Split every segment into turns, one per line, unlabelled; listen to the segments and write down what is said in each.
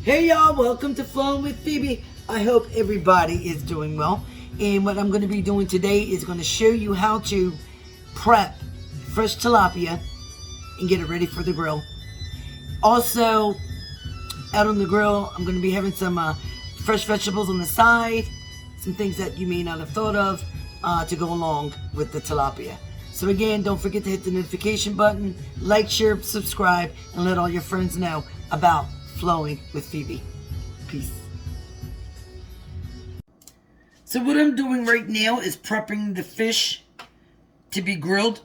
Hey y'all, welcome to Flowing with Phoebe. I hope everybody is doing well. And what I'm going to be doing today is going to show you how to prep fresh tilapia and get it ready for the grill. Also, out on the grill, I'm going to be having some fresh vegetables on the side, some things that you may not have thought of to go along with the tilapia. So again, don't forget to hit the notification button, like, share, subscribe, and let all your friends know about Flowing with Phoebe. Peace. So what I'm doing right now is prepping the fish to be grilled.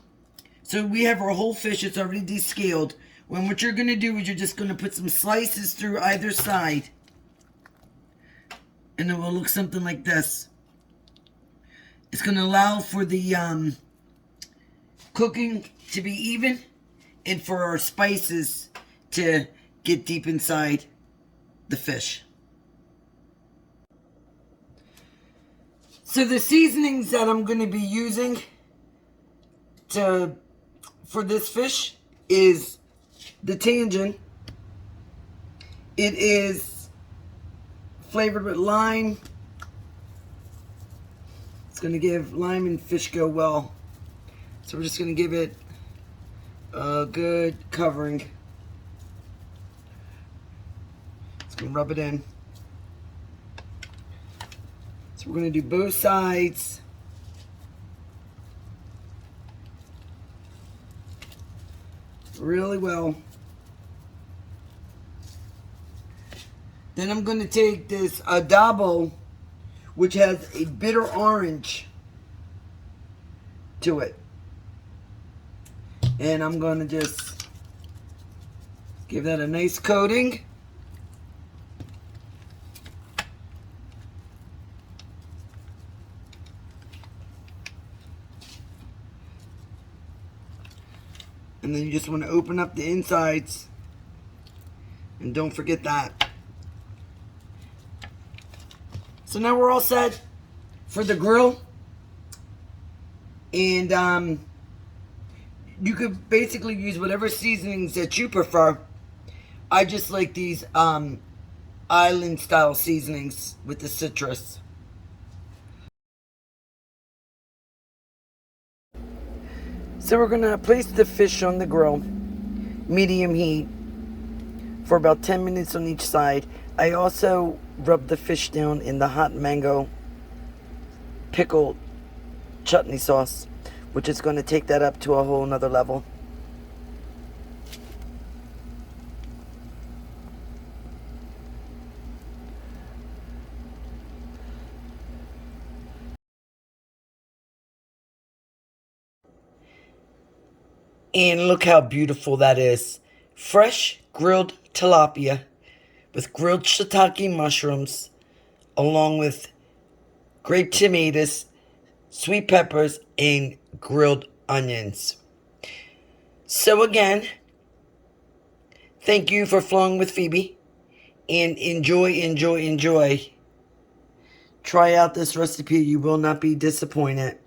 So we have our whole fish, it's already descaled. When what you're going to do is you're just going to put some slices through either side. And it will look something like this. It's going to allow for the cooking to be even and for our spices to get deep inside the fish. So the seasonings that I'm going to be using for this fish is the TANJIN. It is flavored with lime. It's going to give lime and fish go well. So we're just going to give it a good covering. And rub it in. So we're going to do both sides. Really well. Then I'm going to take this ADOBO, which has a bitter orange to it. And I'm going to just give that a nice coating. And then you just want to open up the insides. And don't forget that. So now we're all set for the grill. And you could basically use whatever seasonings that you prefer. I just like these island style seasonings with the citrus. So we're going to place the fish on the grill, medium heat, for about 10 minutes on each side. I also rub the fish down in the hot mango pickled chutney sauce, which is going to take that up to a whole nother level. And look how beautiful that is. Fresh grilled tilapia with grilled shiitake mushrooms, along with grape tomatoes, sweet peppers, and grilled onions. So again, thank you for Flowing with Phoebe. And enjoy, enjoy, enjoy. Try out this recipe. You will not be disappointed.